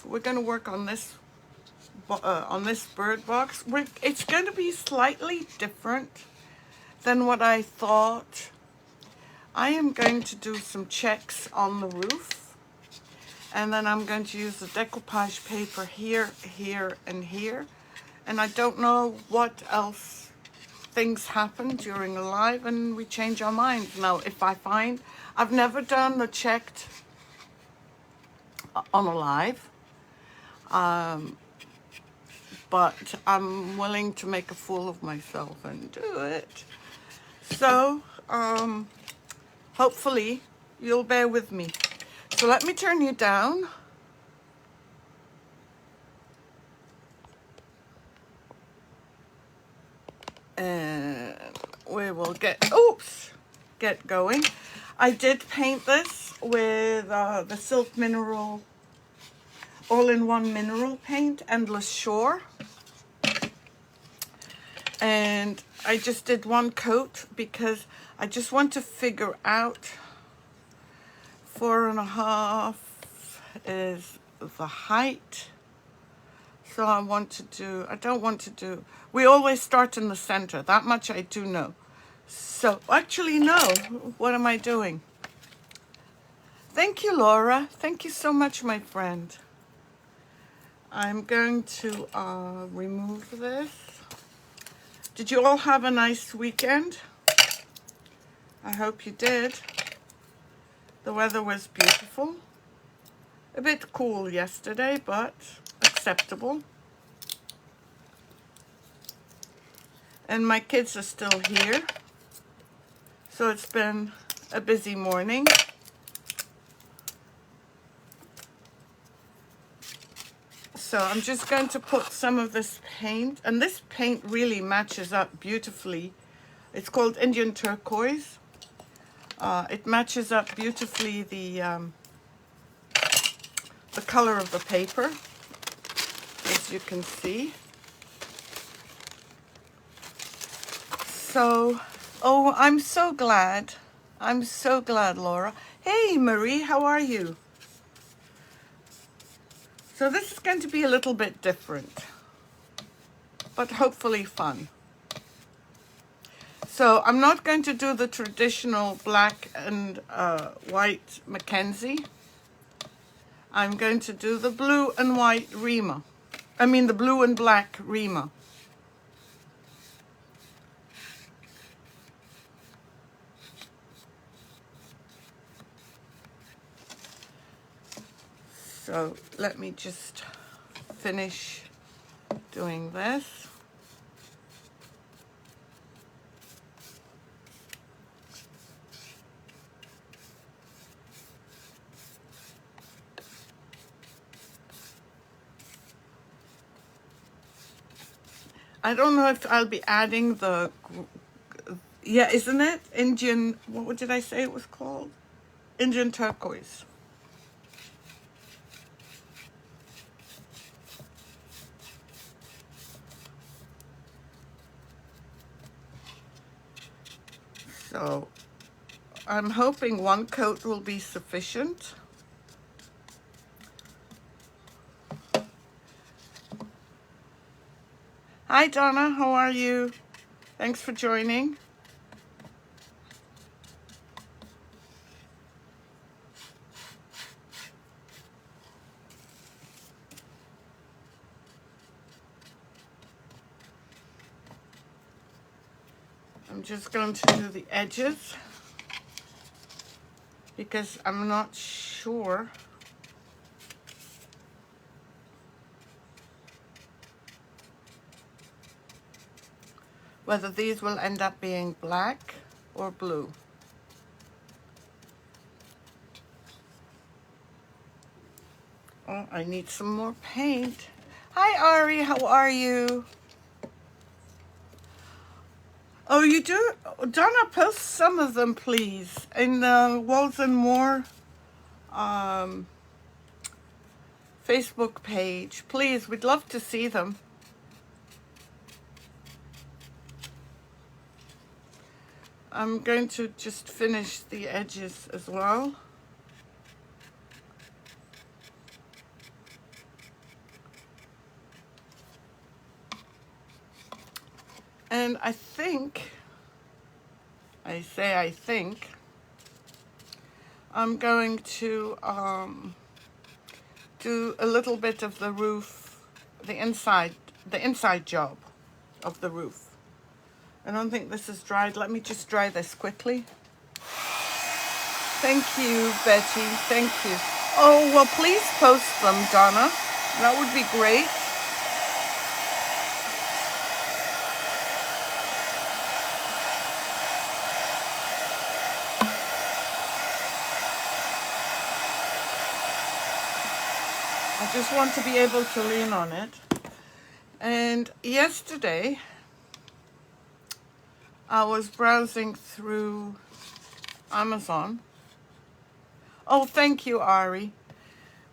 We're going to work on this bird box. It's going to be slightly different than what I thought. I am going to do some checks on the roof, and then I'm going to use the decoupage paper here, here, and here. And I don't know what else. Things happen during a live and we change our minds. Now, if I find, I've never done the checked on a live, but I'm willing to make a fool of myself and do it. So, hopefully you'll bear with me. So let me turn you down. And we will get going. I did paint this with the Silk Mineral all-in-one mineral paint, Endless Shore. And I just did one coat because I just want to figure out 4.5 is the height. So I don't want to do, we always start in the center. That much I do know. So actually, no, what am I doing? Thank you, Laura. Thank you so much, my friend. I'm going to remove this. Did you all have a nice weekend? I hope you did. The weather was beautiful. A bit cool yesterday, but acceptable. And my kids are still here. So it's been a busy morning. So I'm just going to put some of this paint, and this paint really matches up beautifully. It's called Indian Turquoise. It matches up beautifully the color of the paper, as you can see. So, oh, I'm so glad. I'm so glad, Laura. Hey, Marie, how are you? So this is going to be a little bit different, but hopefully fun. So I'm not going to do the traditional black and white Mackenzie. I'm going to do the blue and white Rima. I mean the blue and black Rima. So let me just finish doing this. I don't know if I'll be adding the, yeah, isn't it? Indian, what did I say it was called? Indian Turquoise. So I'm hoping one coat will be sufficient. Hi Donna, how are you? Thanks for joining. I'm just going to do the edges because I'm not sure whether these will end up being black or blue. Oh, I need some more paint. Hi Ari, how are you? Oh, you do? Donna, post some of them, please, in the Walls and More Facebook page. Please, we'd love to see them. I'm going to just finish the edges as well. And I think, I think, I'm going to do a little bit of the roof, the inside job of the roof. I don't think this is dried. Let me just dry this quickly. Thank you, Betty. Thank you. Oh, well, please post them, Donna. That would be great. I just want to be able to lean on it. And yesterday, I was browsing through Amazon. Oh, thank you, Ari.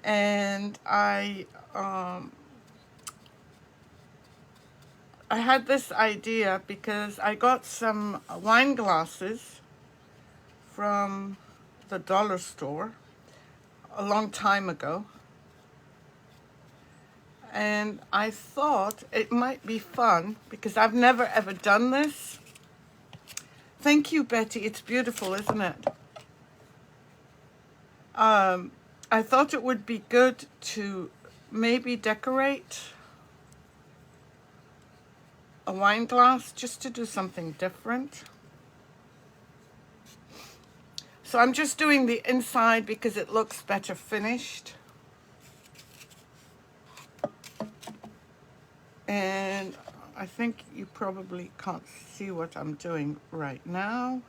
And I had this idea because I got some wine glasses from the dollar store a long time ago. And I thought it might be fun because I've never ever done this. Thank you, Betty. It's beautiful, isn't it? I thought it would be good to maybe decorate a wine glass just to do something different. So I'm just doing the inside because it looks better finished. And I think you probably can't see what I'm doing right now.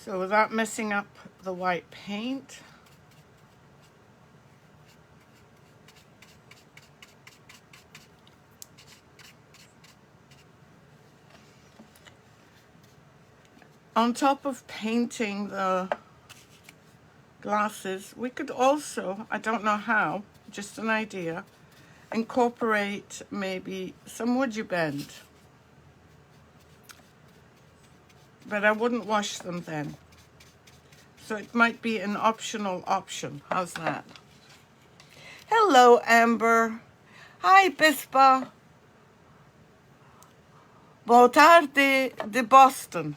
So without messing up the white paint, on top of painting the glasses, we could also, I don't know how, just an idea, incorporate maybe some would you bend. But I wouldn't wash them then. So it might be an optional option. How's that? Hello, Amber. Hi, Bispa. Boa tarde de Boston.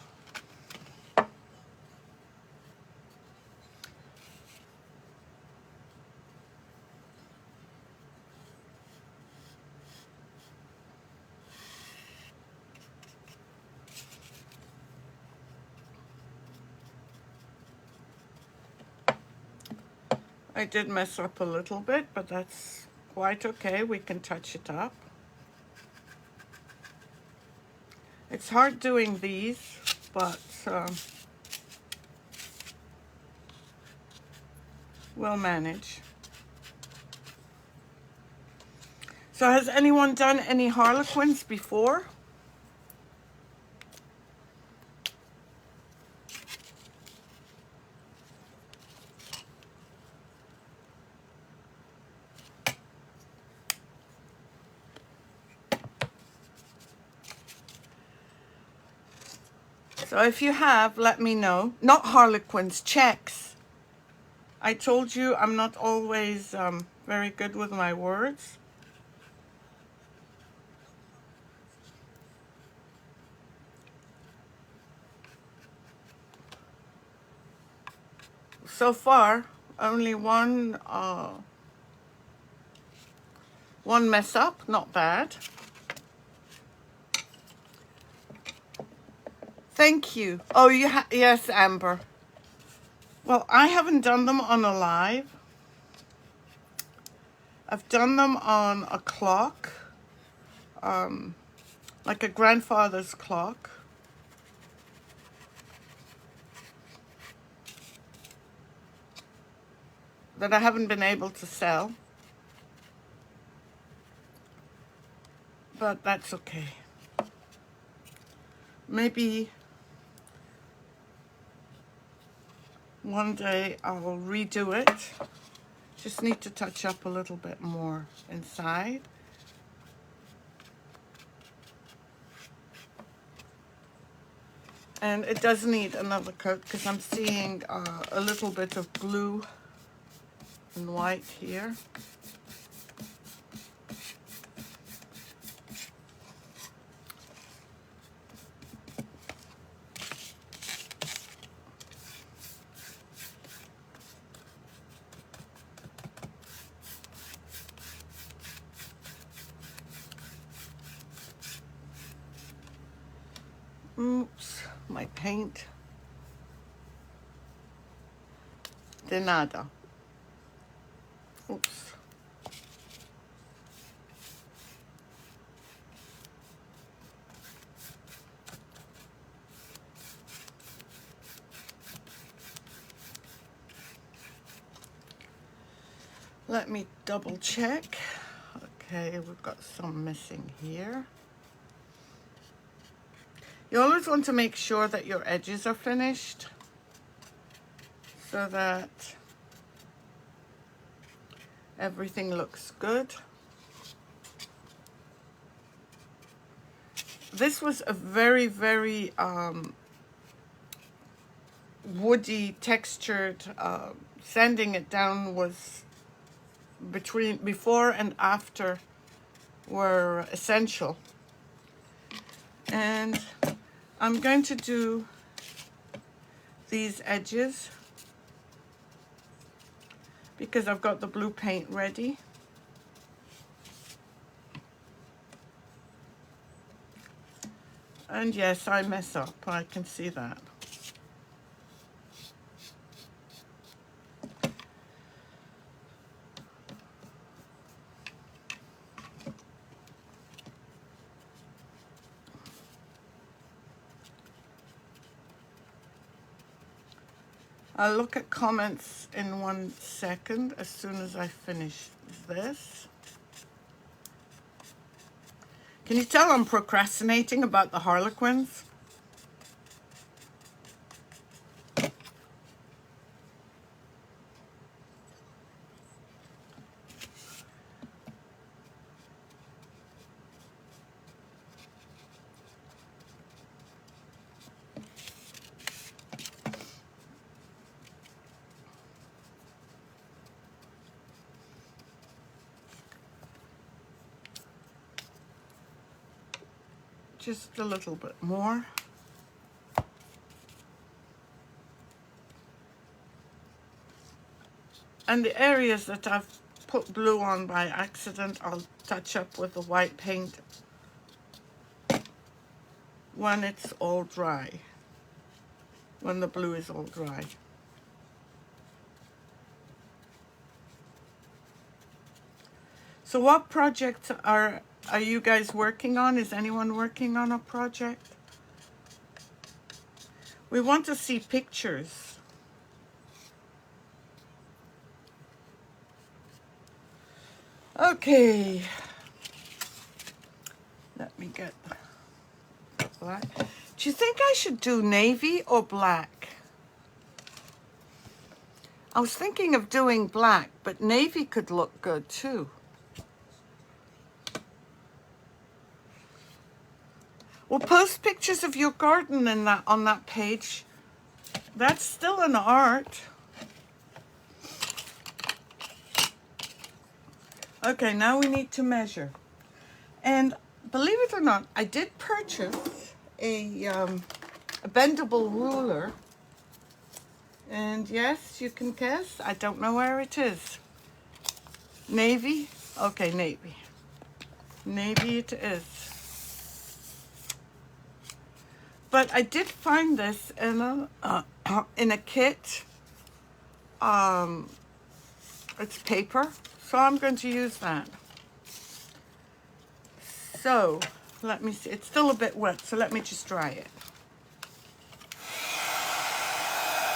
I did mess up a little bit, but that's quite okay. We can touch it up. It's hard doing these, but we'll manage. So has anyone done any harlequins before? So if you have, let me know. Not harlequins, checks. I told you I'm not always very good with my words. So far, only one mess up, not bad. Thank you. Oh, yes, Amber. Well, I haven't done them on a live. I've done them on a clock, like a grandfather's clock. That I haven't been able to sell. But that's okay. Maybe one day I'll redo it. Just need to touch up a little bit more inside. And it does need another coat because I'm seeing a little bit of blue and white here. Oops, my paint. De nada. Oops. Let me double check. Okay, we've got some missing here. You always want to make sure that your edges are finished so that everything looks good. This was a very, very woody textured. Sanding it down was before and after were essential. And I'm going to do these edges because I've got the blue paint ready. And yes, I mess up, I can see that. I'll look at comments in 1 second as soon as I finish this. Can you tell I'm procrastinating about the Harlequins? Just a little bit more. And the areas that I've put blue on by accident, I'll touch up with the white paint when it's all dry, when the blue is all dry. So what projects are you guys working on? Is anyone working on a project? We want to see pictures. Okay. Let me get the black. Do you think I should do navy or black? I was thinking of doing black, but navy could look good too. Well, post pictures of your garden in that on that page. That's still an art. Okay, now we need to measure. And believe it or not, I did purchase a bendable ruler. And yes, you can guess, I don't know where it is. Navy? Okay, navy. Navy it is. But I did find this in a kit. It's paper, so I'm going to use that. So let me see. It's still a bit wet, so let me just dry it.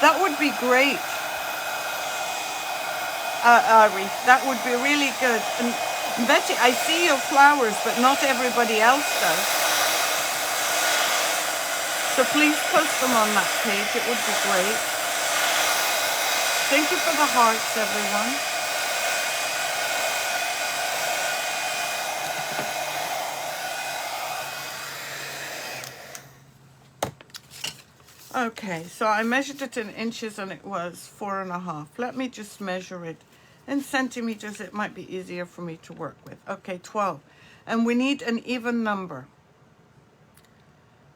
That would be great, Ari. That would be really good. And Betty, I see your flowers, but not everybody else does. So please post them on that page. It would be great. Thank you for the hearts, everyone. Okay, so I measured it in inches and it was 4.5. Let me just measure it in centimeters. It might be easier for me to work with. Okay, 12. And we need an even number.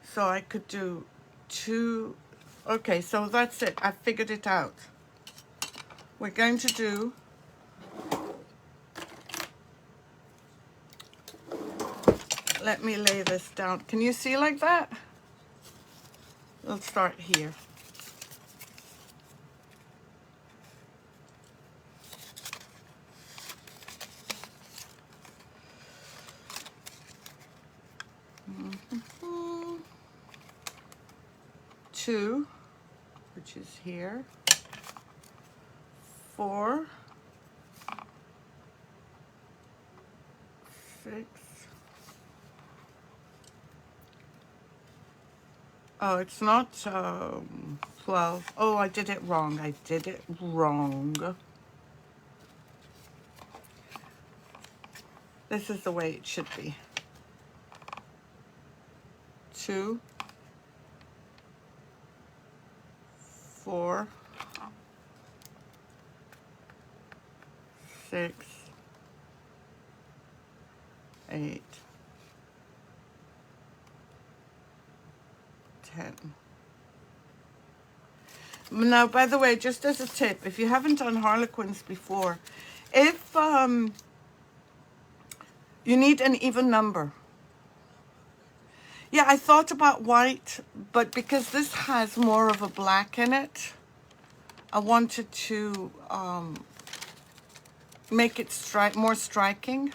So I could do 2. Okay, so that's it. I figured it out. We're going to do let me lay this down. Can you see like that? We'll start here. Two, which is here. 4, 6. Oh, it's not 12. Oh, I did it wrong. I did it wrong. This is the way it should be. 2, 4, 6, 8, 10. Now, by the way, just as a tip, if you haven't done Harlequins before, if you need an even number. Yeah, I thought about white, but because this has more of a black in it, I wanted to make it more striking.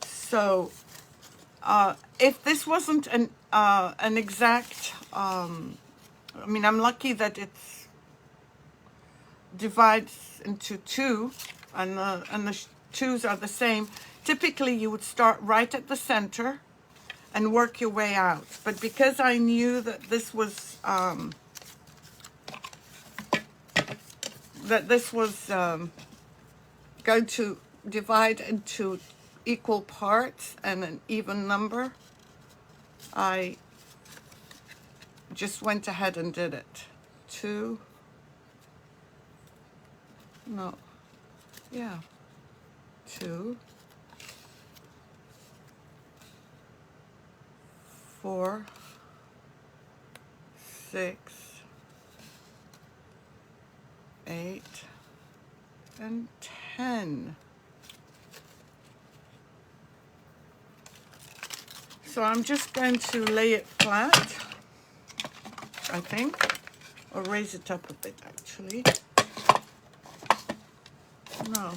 So if this wasn't an exact, I mean, I'm lucky that it's divides into 2, and the 2s are the same. Typically, you would start right at the center and work your way out. But because I knew that this was going to divide into equal parts and an even number, I just went ahead and did it. 2, no, yeah, 2, 4, 6, 8, and 10. So I'm just going to lay it flat, I think, or raise it up a bit actually. No.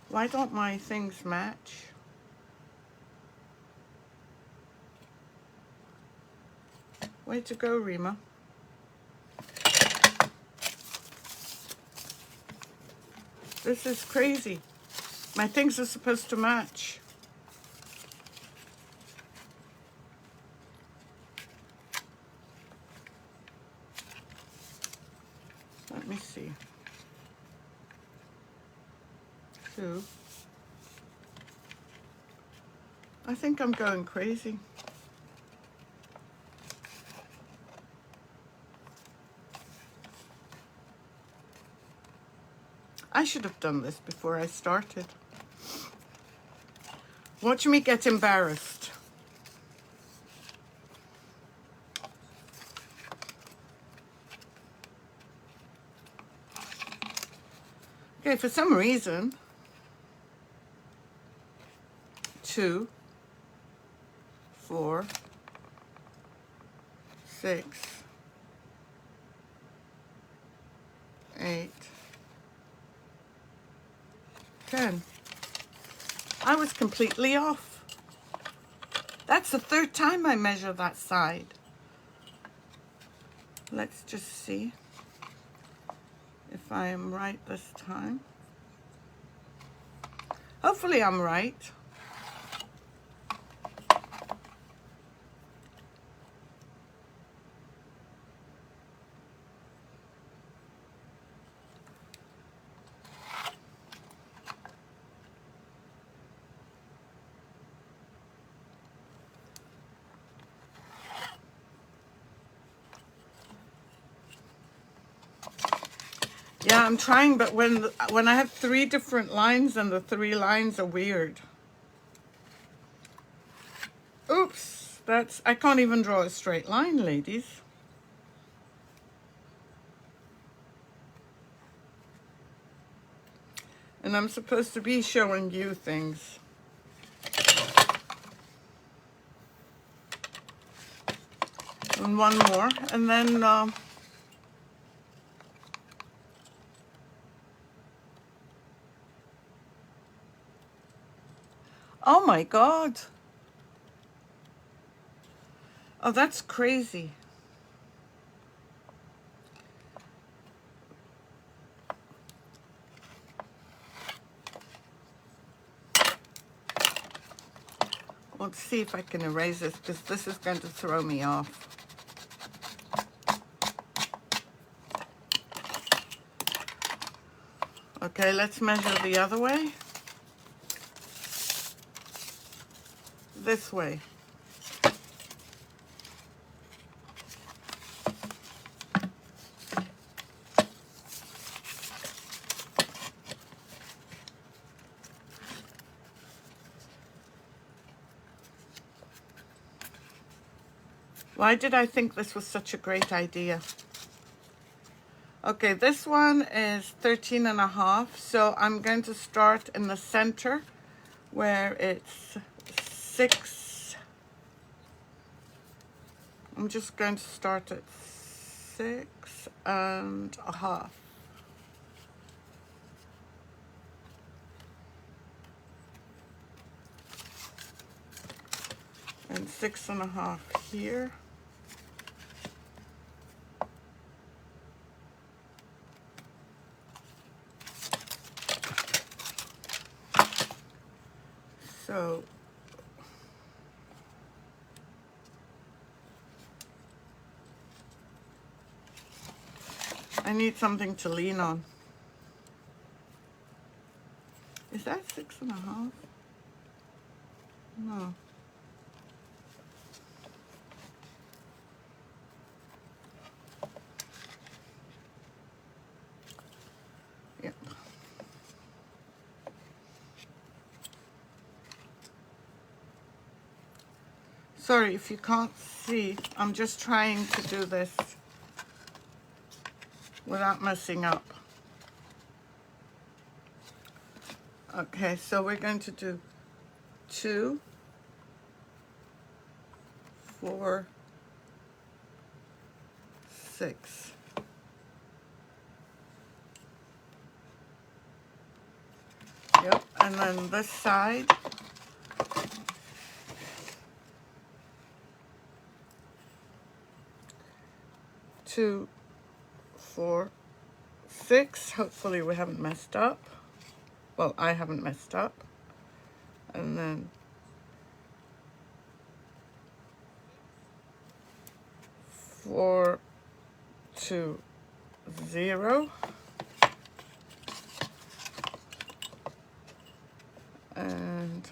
Why don't my things match? Way to go, Rima. This is crazy. My things are supposed to match. Let me see. 2. I think I'm going crazy. I should have done this before I started. Watch me get embarrassed. Okay, for some reason, 2, 4, 6, 8, 10. I was completely off. That's the 3rd time I measure that side. Let's just see if I am right this time. Hopefully I'm right. Yeah, I'm trying, but when I have 3 different lines and the 3 lines are weird. Oops, I can't even draw a straight line, ladies. And I'm supposed to be showing you things. And one more, and then oh my God. Oh, that's crazy. Let's see if I can erase this, because this is going to throw me off. Okay, let's measure the other way. This way. Why did I think this was such a great idea? Okay, this one is 13.5, so I'm going to start in the center where it's 6. I'm just going to start at 6.5. And 6.5 here. So I need something to lean on. Is that 6.5? No. Yep. Sorry if you can't see. I'm just trying to do this without messing up. Okay, so we're going to do 2, 4, 6. Yep, and then this side. 2, 4, 6. Hopefully we haven't messed up. Well, I haven't messed up. And then 4, 2, 0. And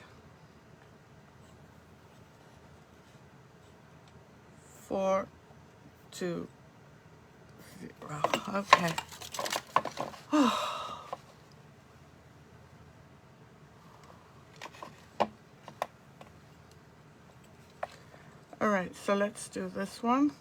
4, 2, 0. Okay. All right, so let's do this one.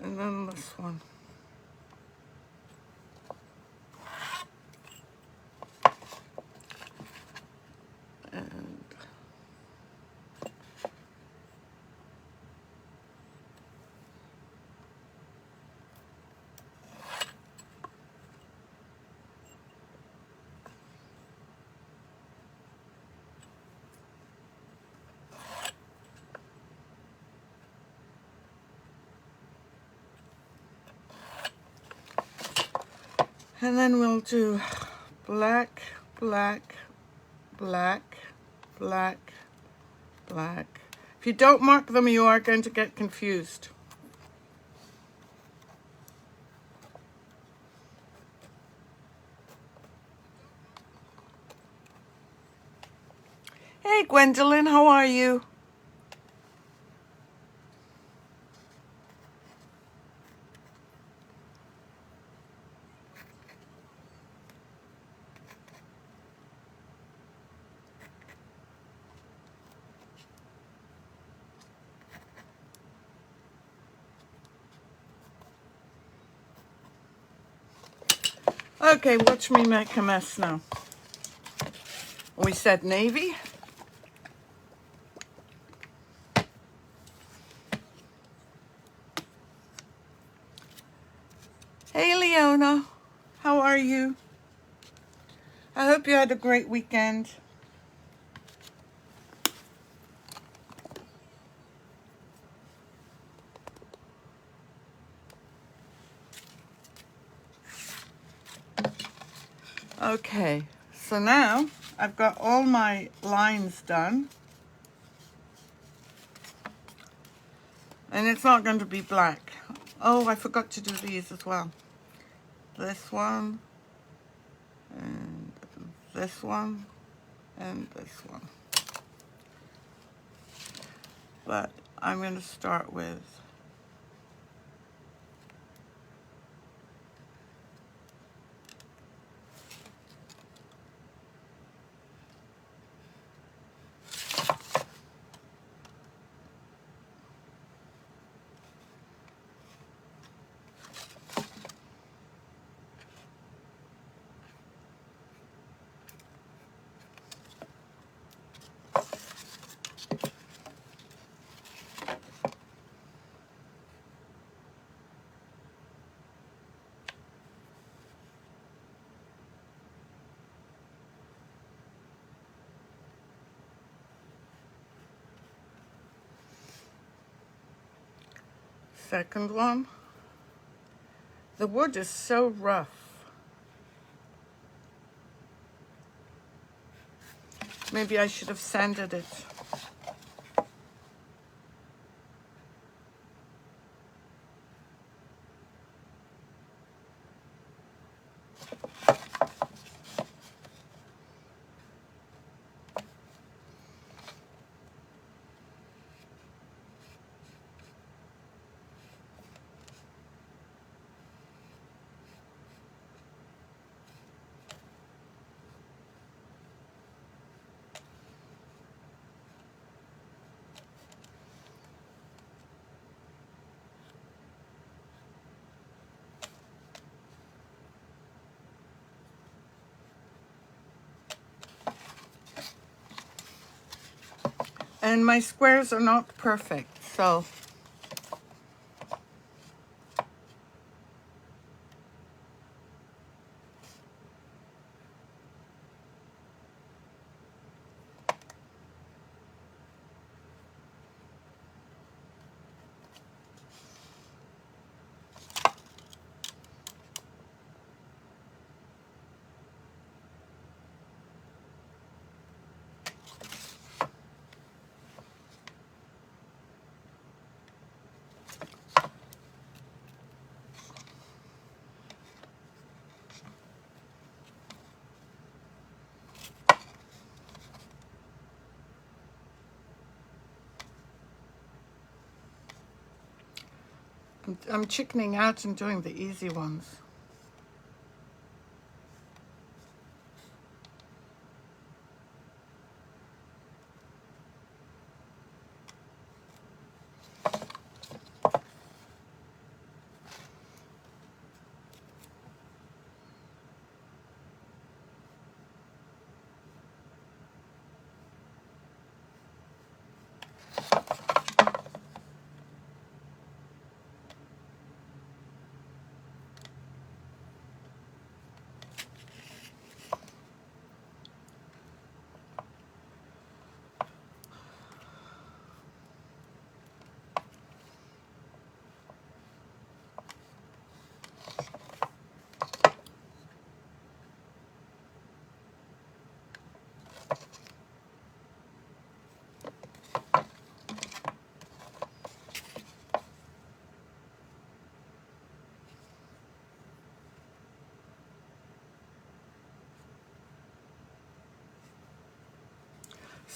And then this one. And then we'll do black, black, black, black, black. If you don't mark them, you are going to get confused. Hey, Gwendolyn, how are you? Okay, watch me make a mess now. We said navy. Hey, Leona, how are you? I hope you had a great weekend. Okay, so now I've got all my lines done. And it's not going to be black. Oh, I forgot to do these as well. This one, and this one, and this one. But I'm going to start with second one. The wood is so rough. Maybe I should have sanded it. And my squares are not perfect, so I'm chickening out and doing the easy ones.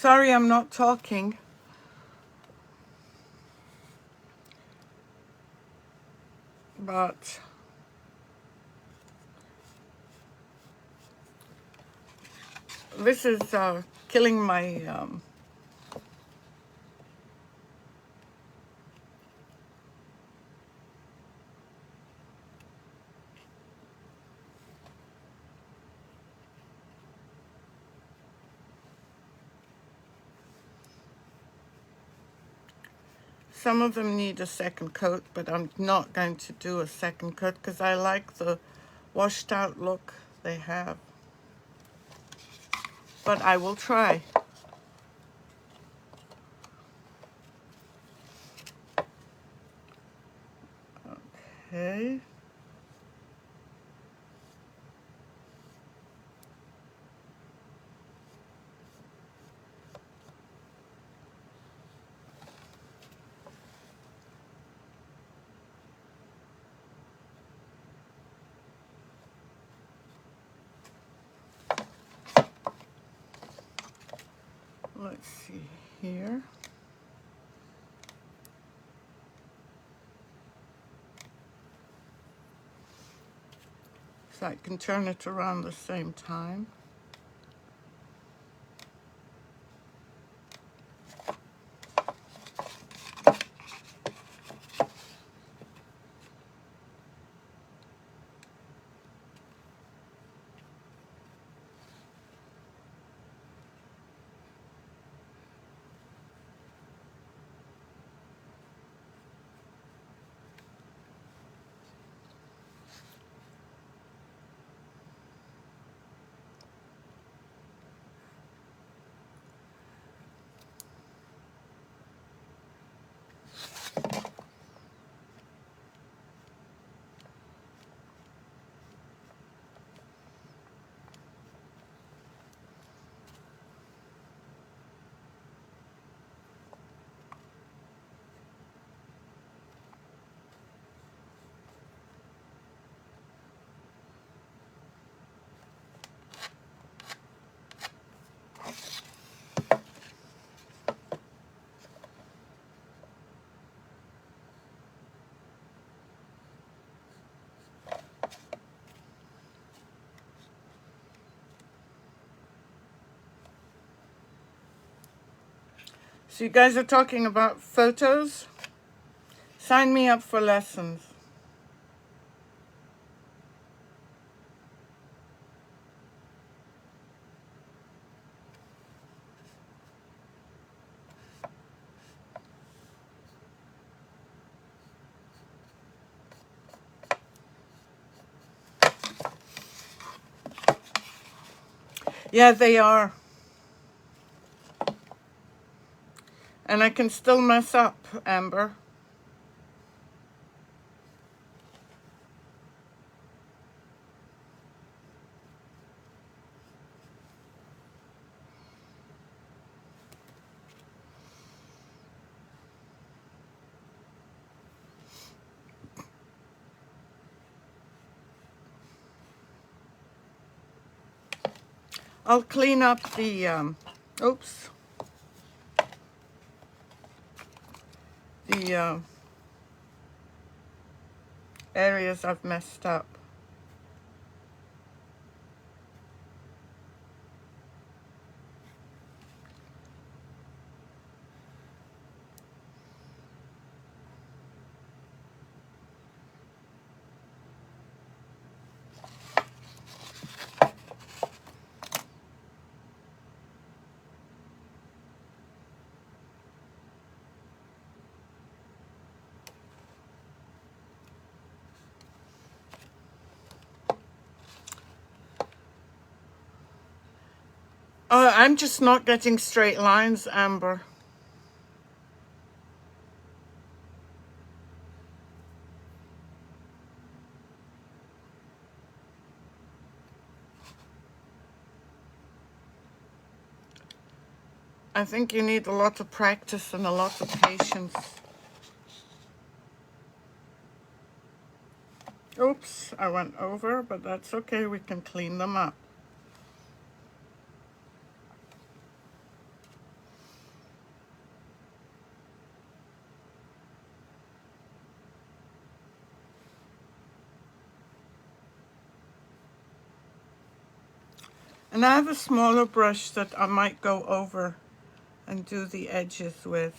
Sorry I'm not talking. But this is killing my some of them need a second coat, but I'm not going to do a second coat because I like the washed out look they have. But I will try. Okay. Let's see here. So I can turn it around the same time. So you guys are talking about photos? Sign me up for lessons. Yeah, they are. And I can still mess up, Amber. I'll clean up the, oops, the areas I've messed up. I'm just not getting straight lines, Amber. I think you need a lot of practice and a lot of patience. Oops, I went over, but that's okay. We can clean them up. And I have a smaller brush that I might go over and do the edges with.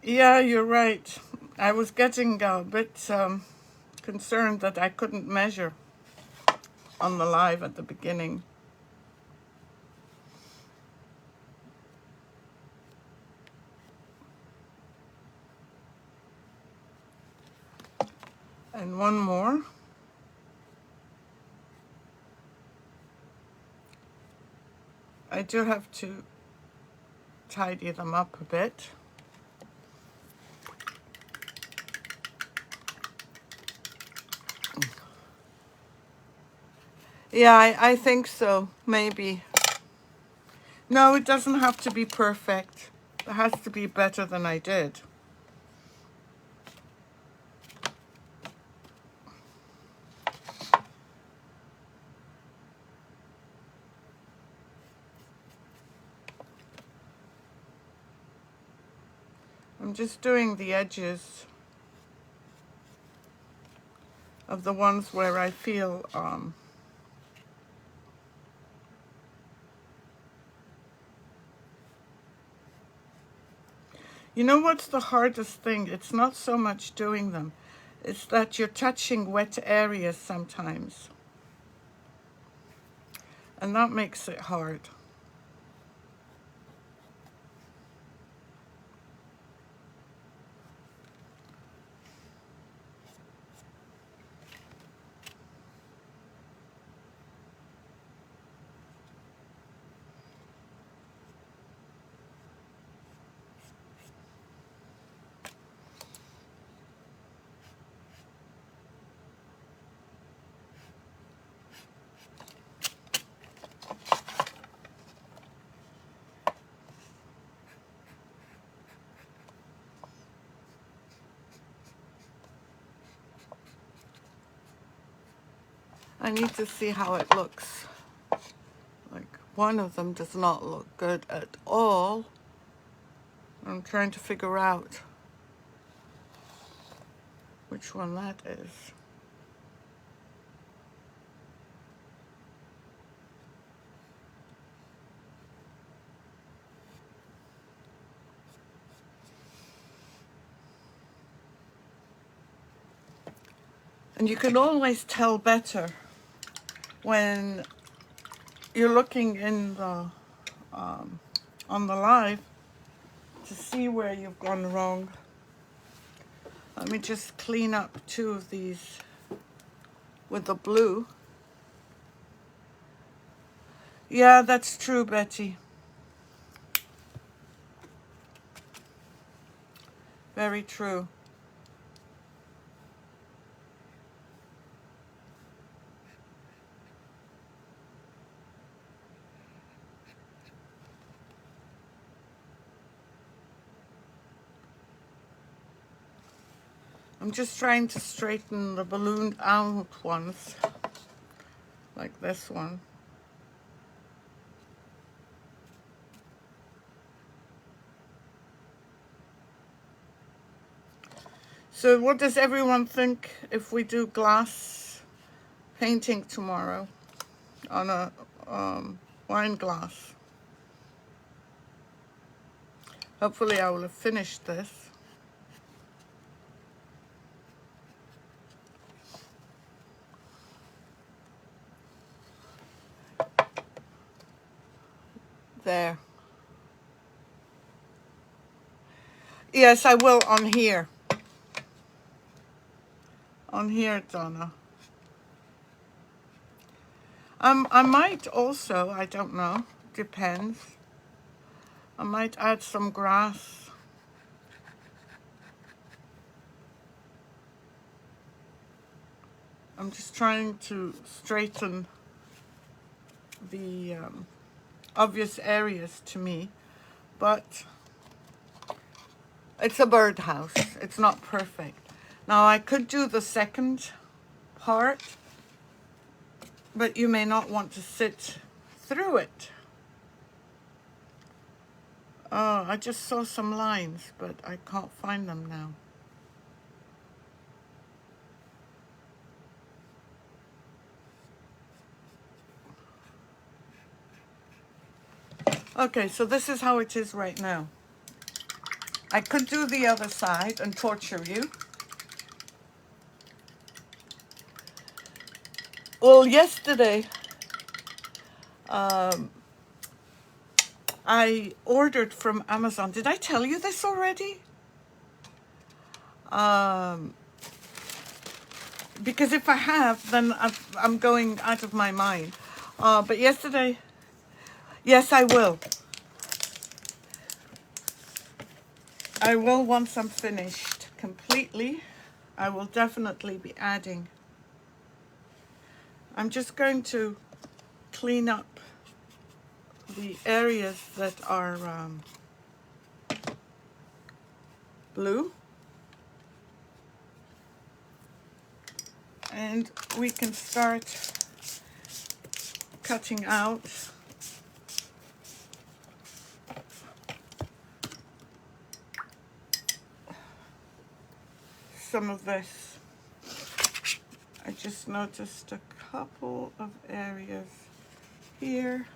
Yeah, you're right. I was getting a bit concerned that I couldn't measure on the live at the beginning. And one more. I do have to tidy them up a bit. Yeah, I think so, maybe. No, it doesn't have to be perfect. It has to be better than I did. I'm just doing the edges of the ones where I feel you know what's the hardest thing? It's not so much doing them. It's that you're touching wet areas sometimes. And that makes it hard. I need to see how it looks. Like, one of them does not look good at all. I'm trying to figure out which one that is. And you can always tell better when you're looking in the on the live to see where you've gone wrong. Let me just clean up two of these with the blue. Yeah, that's true, Betty. Very true. I'm just trying to straighten the ballooned out ones, like this one. So what does everyone think if we do glass painting tomorrow on a wine glass? Hopefully I will have finished this. There. Yes, I will on here. On here, Donna. I might also, I don't know, depends. I might add some grass. I'm just trying to straighten the obvious areas to me, but it's a birdhouse. It's not perfect. Now I could do the second part, but you may not want to sit through it. Oh, I just saw some lines, but I can't find them now. Okay, so this is how it is right now. I could do the other side and torture you. Well, yesterday, I ordered from Amazon. Did I tell you this already? Because if I have, then I'm going out of my mind. But yesterday, yes, I will. I will, once I'm finished completely, I will definitely be adding. I'm just going to clean up the areas that are blue. And we can start cutting out some of this. I just noticed a couple of areas here.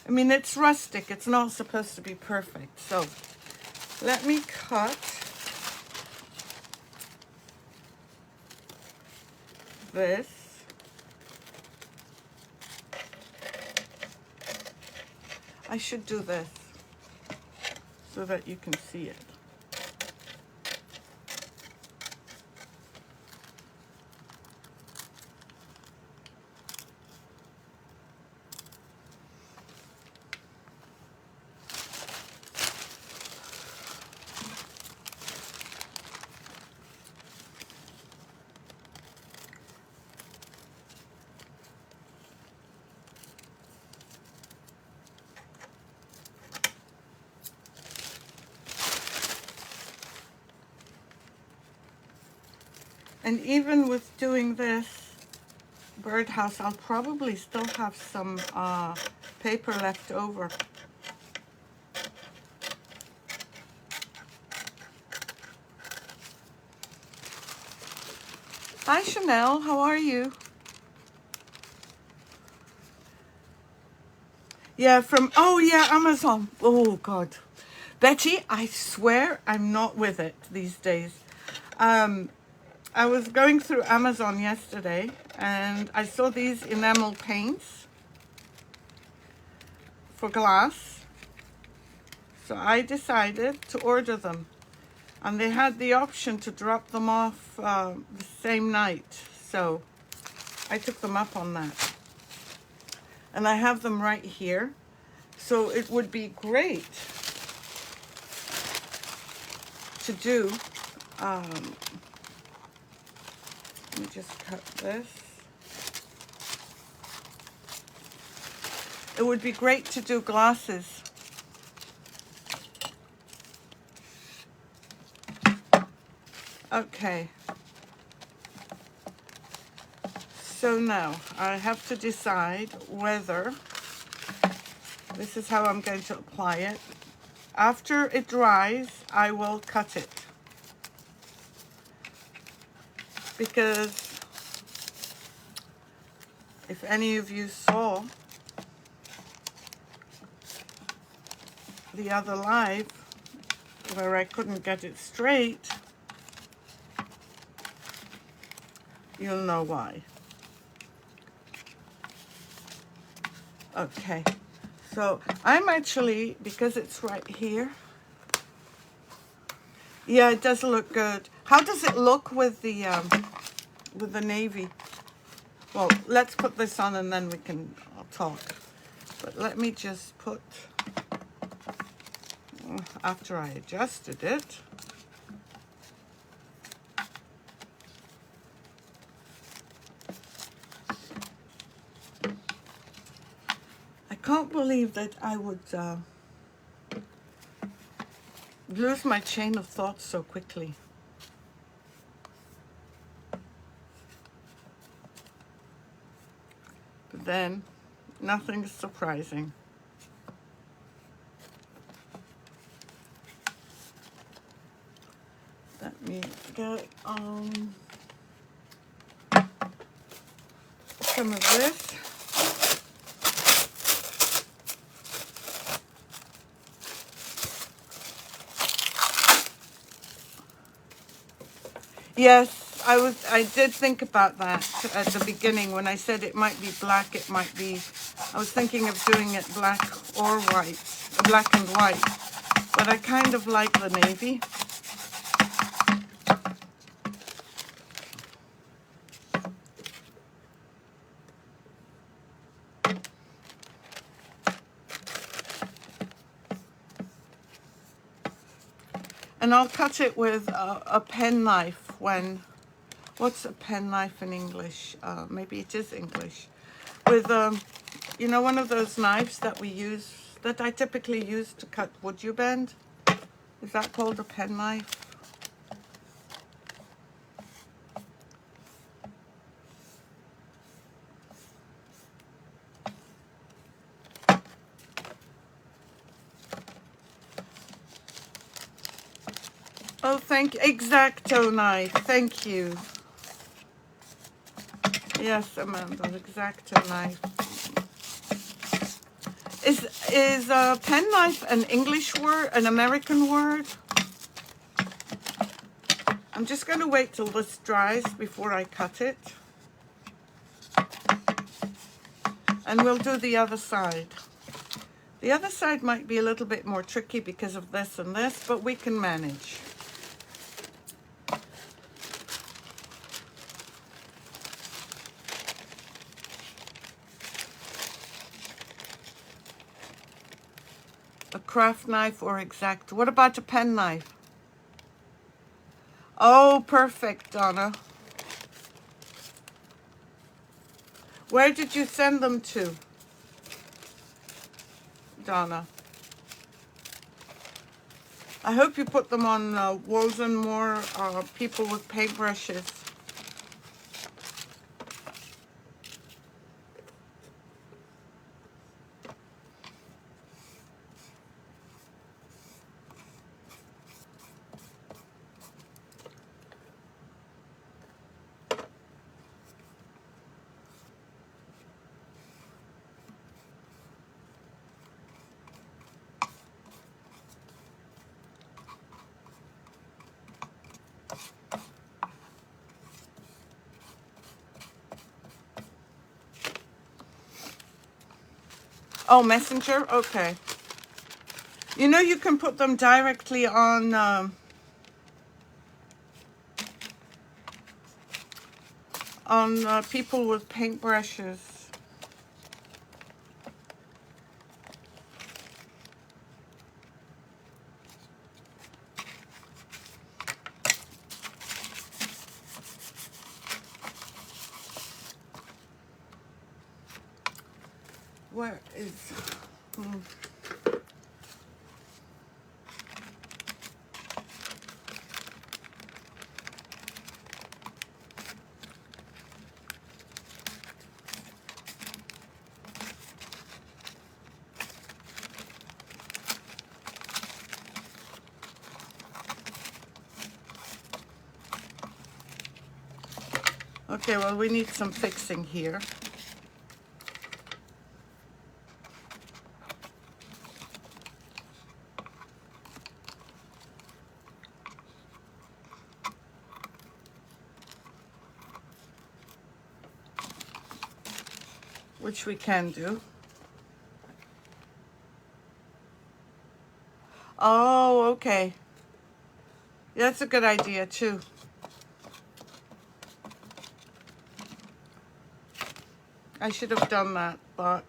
I mean, it's rustic. It's not supposed to be perfect. So let me cut this. I should do this so that you can see it. And even with doing this birdhouse, I'll probably still have some paper left over. Hi Chanel, how are you? Yeah, oh yeah, Amazon. Oh God. Betty, I swear I'm not with it these days. I was going through Amazon yesterday and I saw these enamel paints for glass. So I decided to order them. And they had the option to drop them off the same night. So I took them up on that. And I have them right here. So it would be great to do. Let me just cut this. It would be great to do glasses. Okay. So now I have to decide whether this is how I'm going to apply it. After it dries, I will cut it. Because if any of you saw the other live where I couldn't get it straight, you'll know why. Okay, so I'm actually, because it's right here, yeah, it does look good. How does it look with the navy? Well, let's put this on and then we can talk. But let me just put, after I adjusted it, I can't believe that I would lose my chain of thought so quickly. But then, nothing is surprising. Let me get some of this. Yes, I did think about that at the beginning when I said it might be black, it might be, I was thinking of doing it black or white, black and white, but I kind of like the navy. And I'll cut it with a pen knife when, what's a pen knife in English? Maybe it is English. With, you know, one of those knives that we use, that I typically use to cut wood you bend. Is that called a pen knife? Oh, thank you. X-Acto knife. Thank you. Yes, Amanda, X-Acto knife. Is a pen knife an English word, an American word? I'm just going to wait till this dries before I cut it. And we'll do the other side. The other side might be a little bit more tricky because of this and this, but we can manage. A craft knife or X-Acto. What about a pen knife? Oh, perfect, Donna. Where did you send them to, Donna? I hope you put them on Walls and More People with Paintbrushes. Oh, Messenger? Okay. You know, you can put them directly on People with Paintbrushes. Where is... Okay, well, we need some fixing here. Which we can do. Oh, okay. That's a good idea, too. I should have done that, but...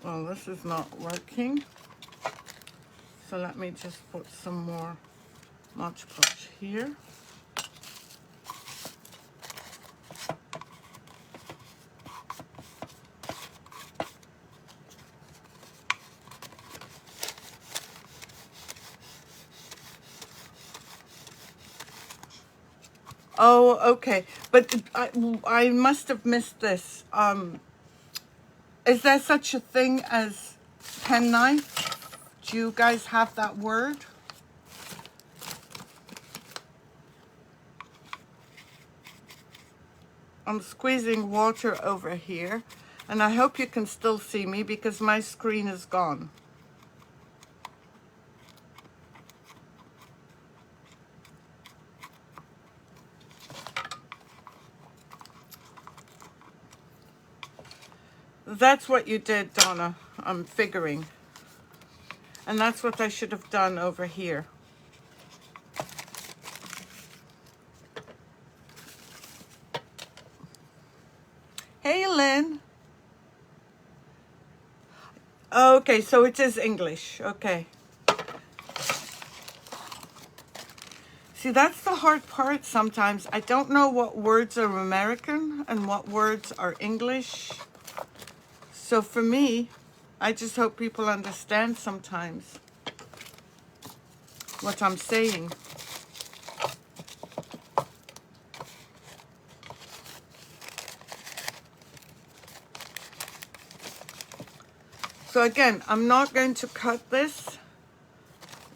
Well, this is not working. So let me just put some more Mod Podge here. Oh, okay. But I must have missed this. Is there such a thing as penknife? Do you guys have that word? I'm squeezing water over here, and I hope you can still see me because my screen is gone. That's what you did, Donna, I'm figuring. And that's what I should have done over here. Hey, Lynn. Okay, so it is English. Okay. See, that's the hard part sometimes. I don't know what words are American and what words are English. So for me, I just hope people understand sometimes what I'm saying. So again, I'm not going to cut this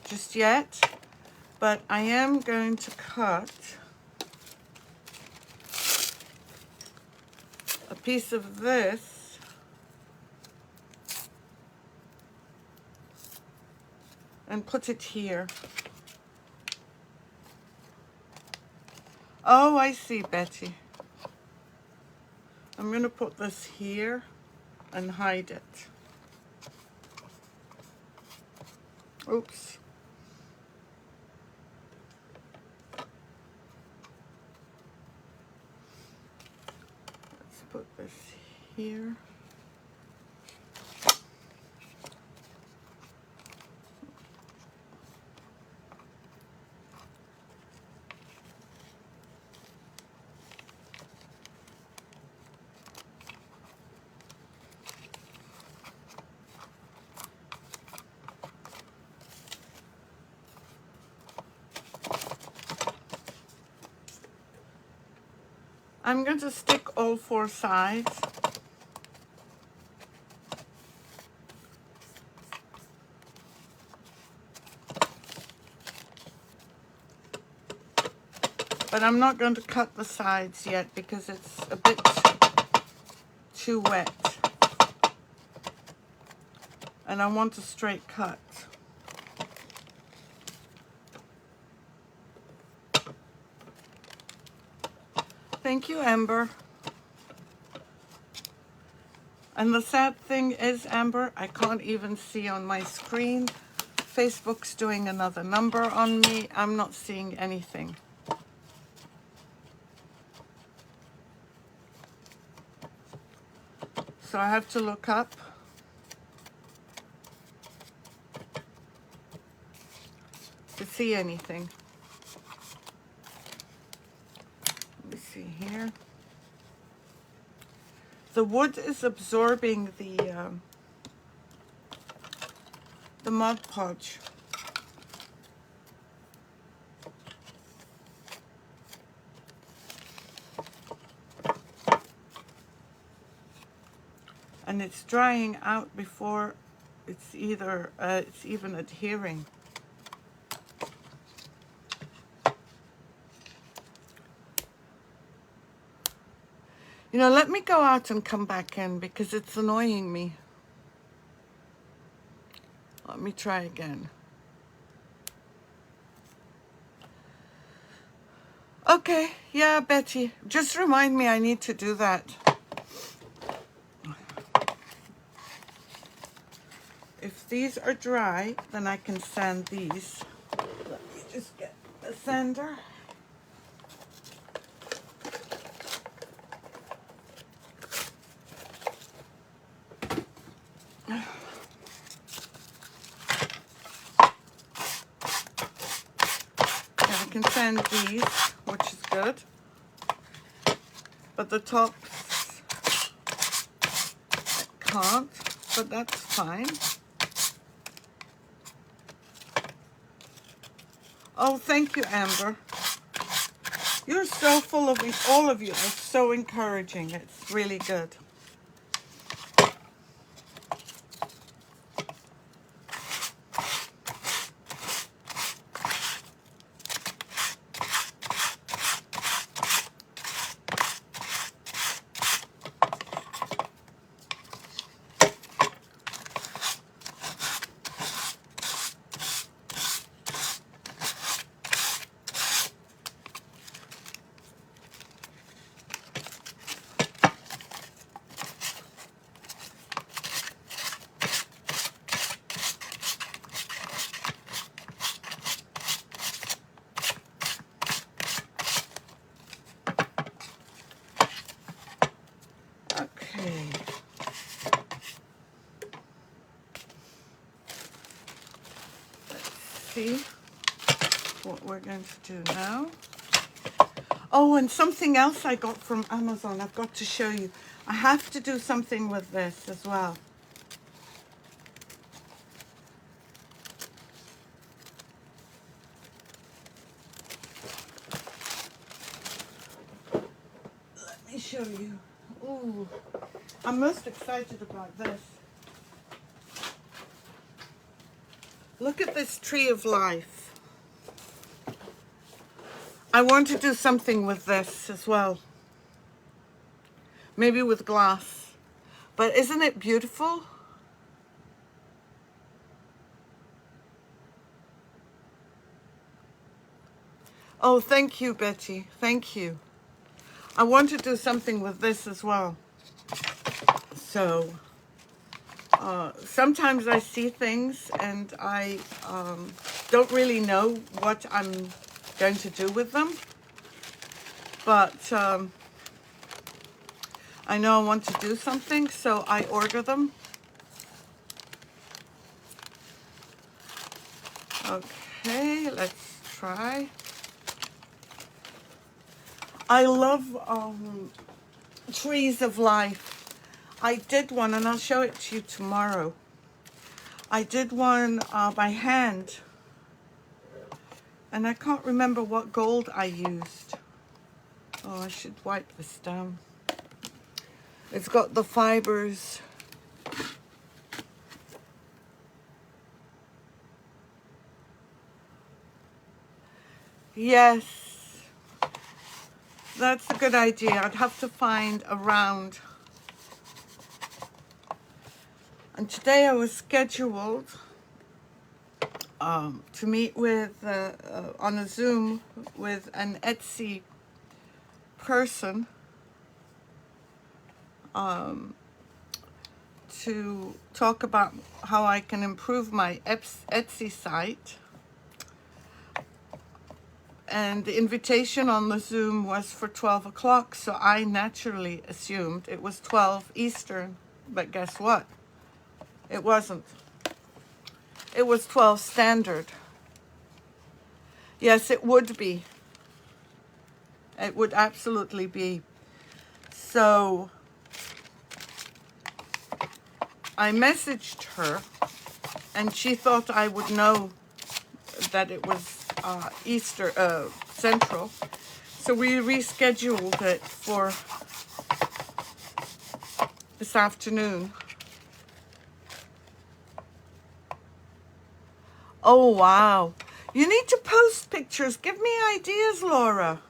just yet, but I am going to cut a piece of this and put it here. Oh, I see, Betty. I'm going to put this here and hide it. Oops. Let's put this here. I'm going to stick all four sides. But I'm not going to cut the sides yet because it's a bit too wet. And I want a straight cut. Thank you, Amber. And the sad thing is, Amber, I can't even see on my screen. Facebook's doing another number on me. I'm not seeing anything. So I have to look up. To see anything. Let me see here. The wood is absorbing the Mod Podge. And it's drying out before it's it's even adhering. You know, let me go out and come back in because it's annoying me. Let me try again. Okay, yeah, Betty. Just remind me I need to do that. If these are dry, then I can sand these. Let me just get the sander. can send these, which is good. But the tops can't, but that's fine. Oh, thank you, Amber. You're so full of it. All of you are so encouraging. It's really good. See what we're going to do now. Oh, and something else I got from Amazon. I've got to show you. I have to do something with this as well. Let me show you. Ooh, I'm most excited about this. Look at this tree of life. I want to do something with this as well. Maybe with glass. But isn't it beautiful? Oh, thank you, Betty. Thank you. I want to do something with this as well. So, sometimes I see things and I don't really know what I'm going to do with them. But I know I want to do something, so I order them. Okay, let's try. I love trees of life. I did one, and I'll show it to you tomorrow. I did one by hand, and I can't remember what gold I used. Oh, I should wipe this down. It's got the fibers. Yes, that's a good idea. I'd have to find a round. And today I was scheduled to meet with on a Zoom with an Etsy person to talk about how I can improve my Etsy site. And the invitation on the Zoom was for 12 o'clock, so I naturally assumed it was 12 Eastern. But guess what? It wasn't. It was 12 Standard. Yes, it would be. It would absolutely be. So I messaged her, and she thought I would know that it was Central. So we rescheduled it for this afternoon. Oh, wow. You need to post pictures. Give me ideas, Laura.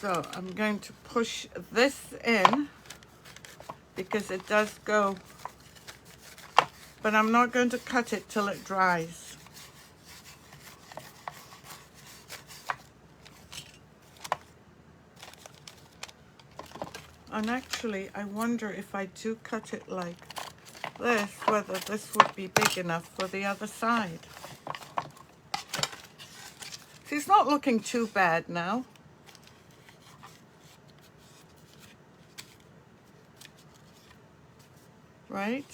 So I'm going to push this in because it does go, but I'm not going to cut it till it dries. And actually, I wonder if I do cut it like this, whether this would be big enough for the other side. She's not looking too bad now. Right?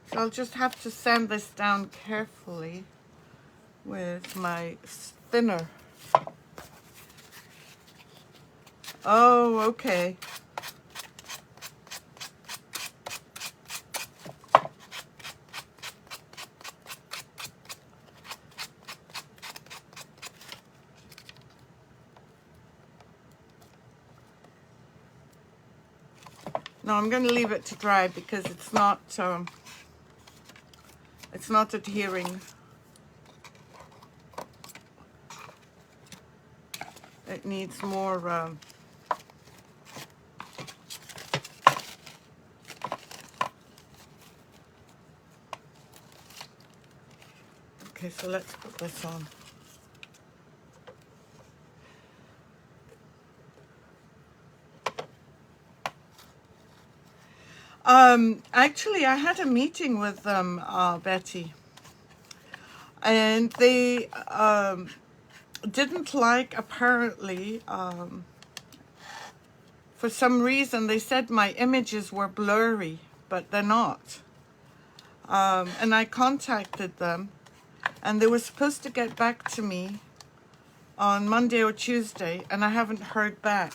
So I'll just have to sand this down carefully with my thinner. Oh, okay. No, I'm going to leave it to dry because it's not adhering. It needs more. Okay, so let's put this on. Actually, I had a meeting with Betty, and they didn't like, apparently, for some reason, they said my images were blurry, but they're not. And I contacted them, and they were supposed to get back to me on Monday or Tuesday, and I haven't heard back.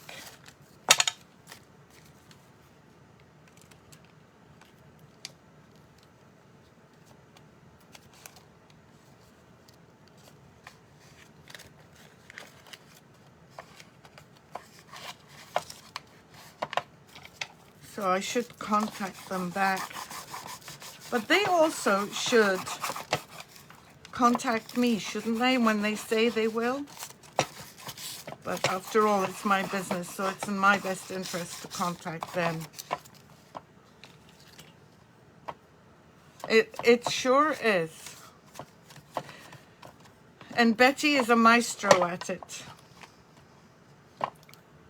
So I should contact them back. But they also should contact me, shouldn't they, when they say they will? But after all, it's my business, so it's in my best interest to contact them. It sure is. And Betty is a maestro at it.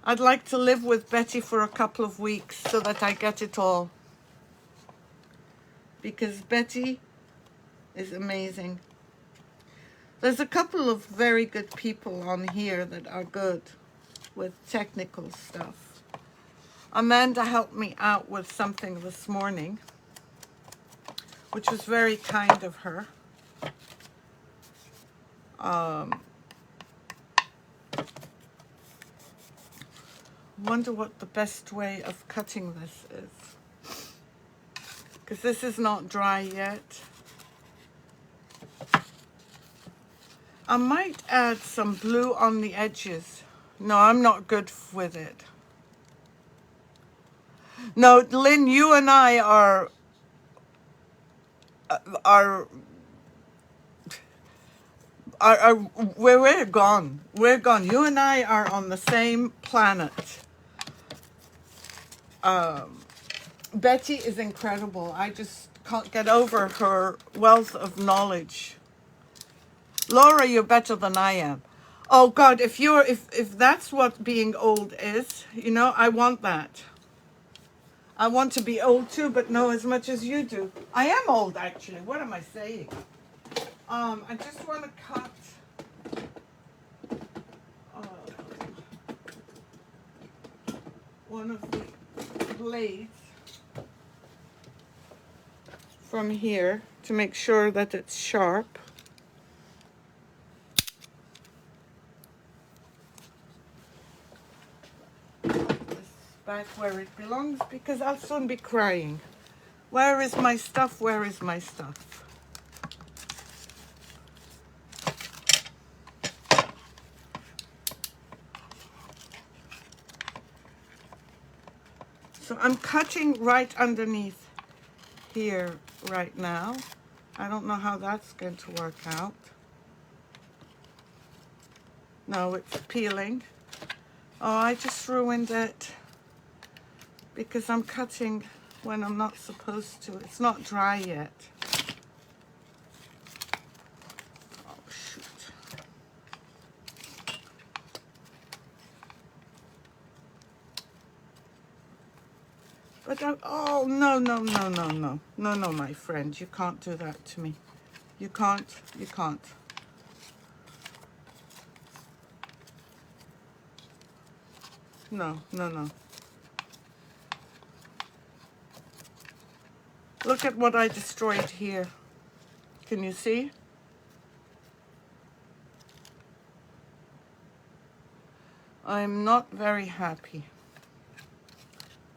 I'd like to live with Betty for a couple of weeks so that I get it all. Because Betty is amazing. There's a couple of very good people on here that are good with technical stuff. Amanda helped me out with something this morning, which was very kind of her. Wonder what the best way of cutting this is. Because this is not dry yet. I might add some blue on the edges. No, I'm not good with it. No, Lynn, you and I are we're gone. We're gone. You and I are on the same planet. Betty is incredible. I just can't get over her wealth of knowledge. Laura, you're better than I am. Oh God, if that's what being old is, you know, I want that. I want to be old too, but know as much as you do. I am old, actually. What am I saying? I just want to cut one of the blades from here to make sure that it's sharp. Back where it belongs, because I'll soon be crying. Where is my stuff? Where is my stuff? So I'm cutting right underneath here right now. I don't know how that's going to work out. No, it's peeling. Oh, I just ruined it. Because I'm cutting when I'm not supposed to. It's not dry yet. Oh, shoot. But oh, no, no, no, no, no. No, no, my friend. You can't do that to me. You can't. You can't. No, no, no. Look at what I destroyed here. Can you see? I'm not very happy.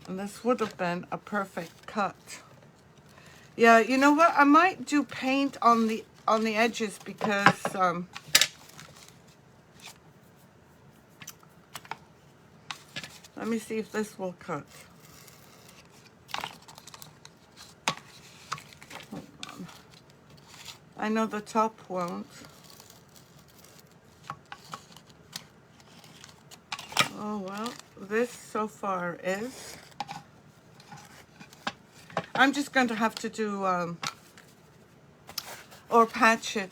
And this would have been a perfect cut. Yeah, you know what? I might do paint on the edges because let me see if this will cut. Hold on. I know the top won't. Oh well, this so far is. I'm just going to have to do or patch it.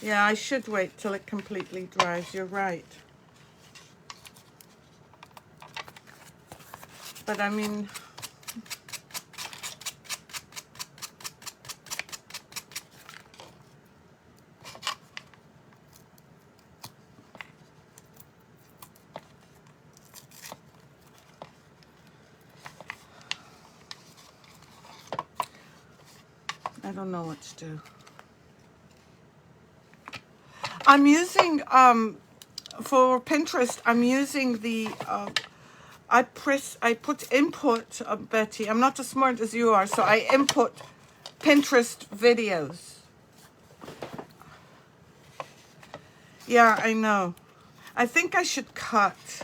Yeah, I should wait till it completely dries. You're right. But I mean, I don't know what to do. I'm using, for Pinterest, I'm using the, I put input, Betty, I'm not as smart as you are, so I input Pinterest videos. Yeah, I know. I think I should cut.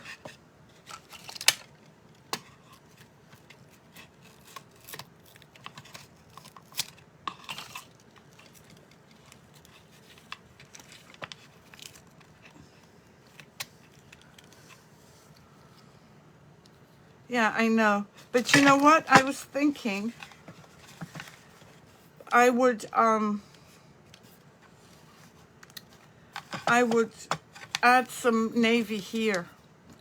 Yeah, I know. But you know what? I was thinking I would add some navy here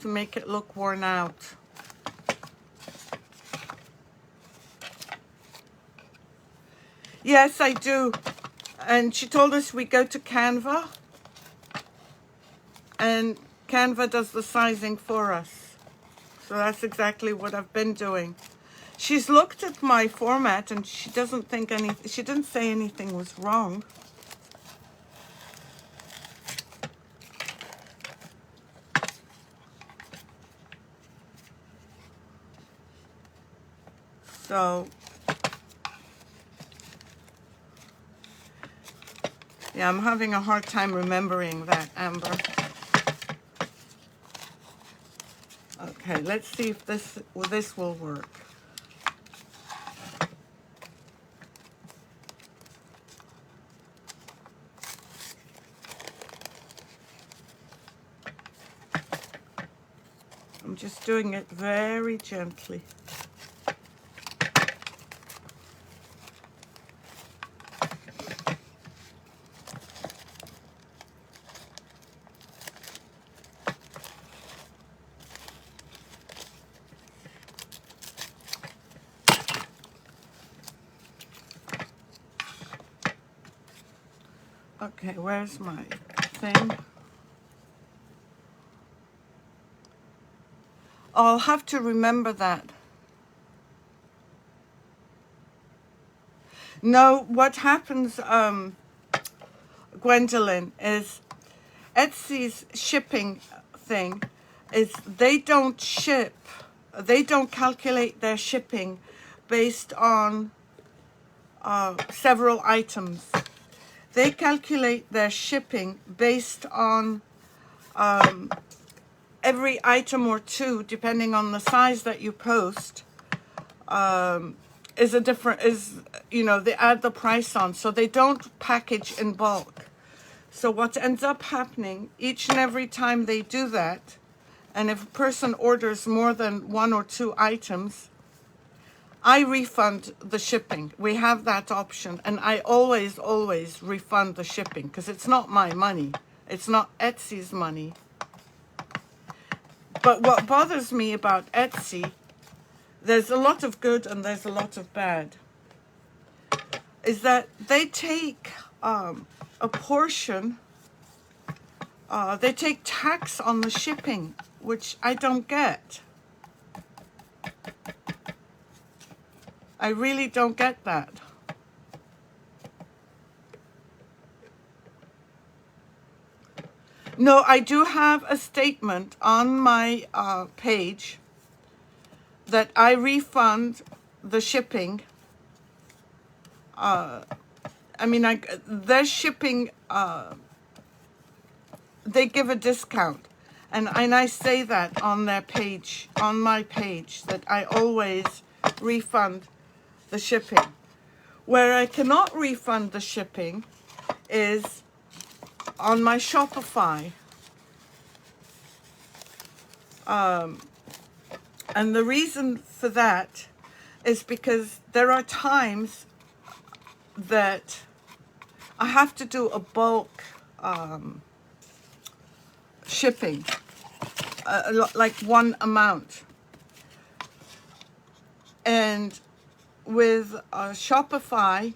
to make it look worn out. Yes, I do. And she told us we go to Canva, and Canva does the sizing for us. So that's exactly what I've been doing. She's looked at my format and she doesn't think she didn't say anything was wrong. So, yeah, I'm having a hard time remembering that, Amber. Okay, let's see if this will work. I'm just doing it very gently. Okay, where's my thing? I'll have to remember that. No, what happens, Gwendolyn, is Etsy's shipping thing is they don't calculate their shipping based on several items. They calculate their shipping based on every item or two, depending on the size that you post, they add the price on. So they don't package in bulk. So what ends up happening each and every time they do that, and if a person orders more than 1 or 2 items, I refund the shipping. We have that option, and I always refund the shipping because it's not my money. It's not Etsy's money. But what bothers me about Etsy, there's a lot of good and there's a lot of bad, is that they take a portion, they take tax on the shipping, which I don't get. I really don't get that. No, I do have a statement on my page that I refund the shipping. I mean, their shipping, they give a discount. And I say that on their page, on my page, that I always refund the shipping. Where I cannot refund the shipping is on my Shopify. And the reason for that is because there are times that I have to do a bulk shipping, like one amount. And with Shopify,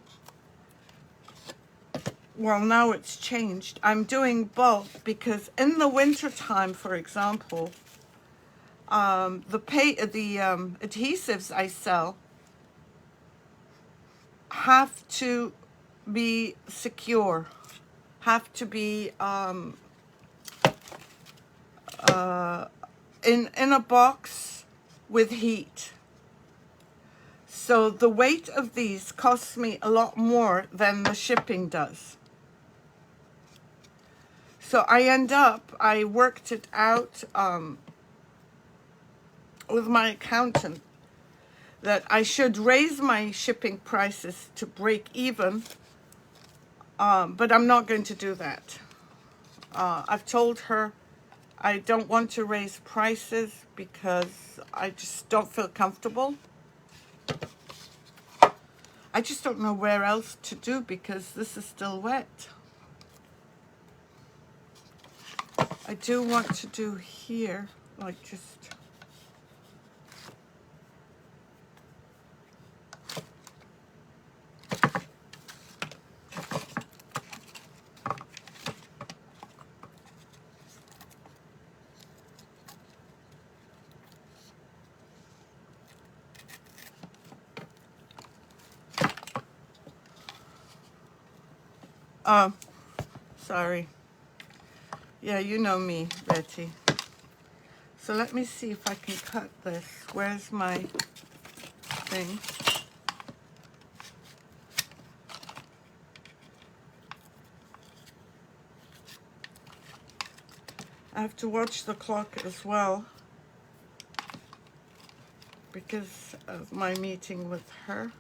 well, now it's changed. I'm doing bulk because in the winter time, for example, the adhesives I sell have to be secure, have to be in a box with heat. So the weight of these costs me a lot more than the shipping does. So I worked it out with my accountant that I should raise my shipping prices to break even, but I'm not going to do that. I've told her I don't want to raise prices because I just don't feel comfortable. I just don't know where else to do because this is still wet. I do want to do here, like just... Oh, sorry. Yeah, you know me, Betty. So let me see if I can cut this. Where's my thing? I have to watch the clock as well because of my meeting with her.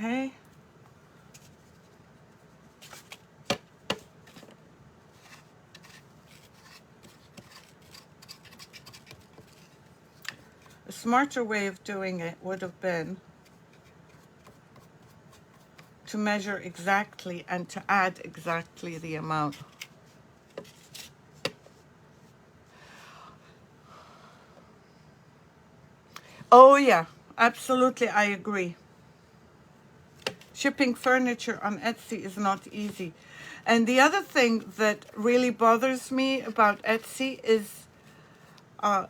Okay. A smarter way of doing it would have been to measure exactly and to add exactly the amount. Oh yeah, absolutely, I agree. Shipping furniture on Etsy is not easy. And the other thing that really bothers me about Etsy is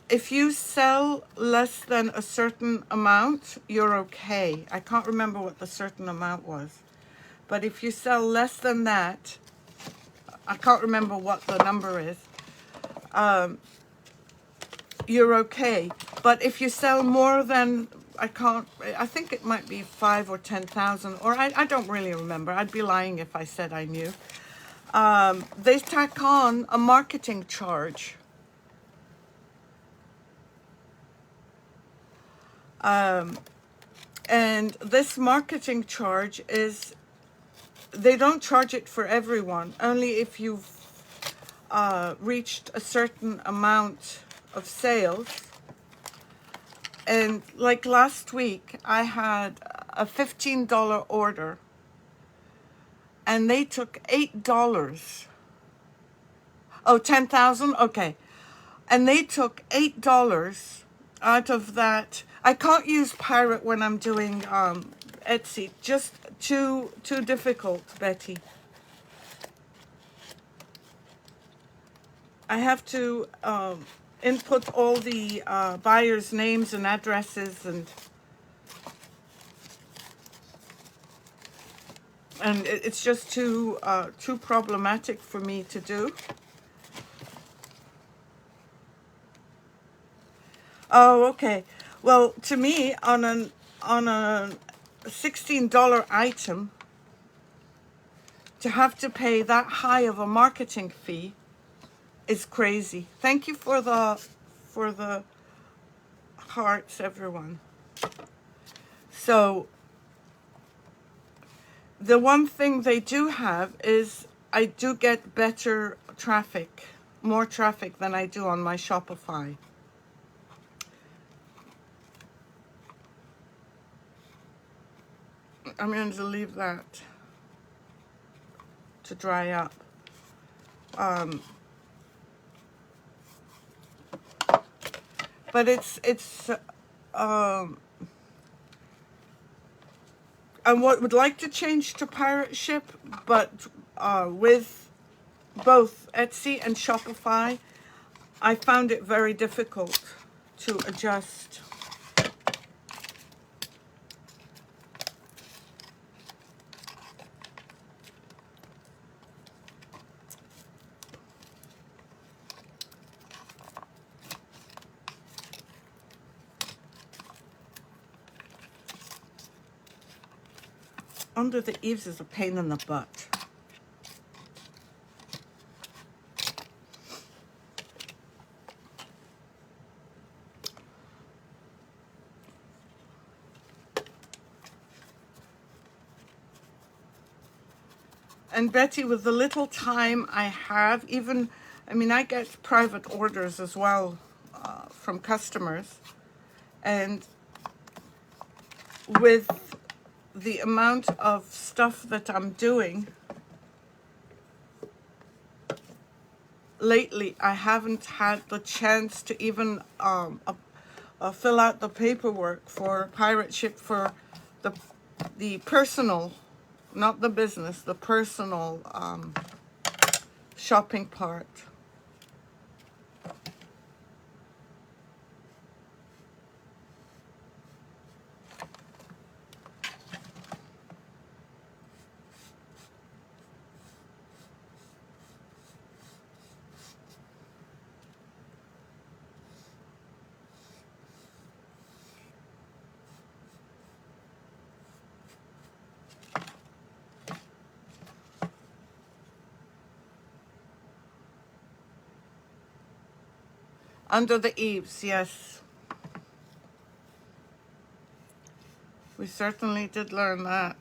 if you sell less than a certain amount, you're okay. I can't remember what the certain amount was. But if you sell less than that, I can't remember what the number is, you're okay. But if you sell more than, I think it might be 5 or 10,000, or I don't really remember. I'd be lying if I said I knew. They tack on a marketing charge. And this marketing charge is, they don't charge it for everyone, only if you've reached a certain amount of sales. And like last week, I had a $15 order and they took $8. Oh, 10,000? Okay. And they took $8 out of that. I can't use Pirate when I'm doing Etsy. Just too difficult, Betty. I have to input all the buyers' names and addresses, and it's just too problematic for me to do. Oh, okay. Well, to me, on a $16 item, to have to pay that high of a marketing fee is crazy. Thank you for the hearts, everyone. So the one thing they do have is I do get better traffic, more traffic than I do on my Shopify. I'm going to leave that to dry up. But I would like to change to pirate ship, but with both Etsy and Shopify, I found it very difficult to adjust. Under the eaves is a pain in the butt. And Betty, with the little time I have, I get private orders as well from customers. And with the amount of stuff that I'm doing, lately I haven't had the chance to even fill out the paperwork for pirate ship for the personal, not the business, the personal shopping part. Under the eaves, yes. We certainly did learn that.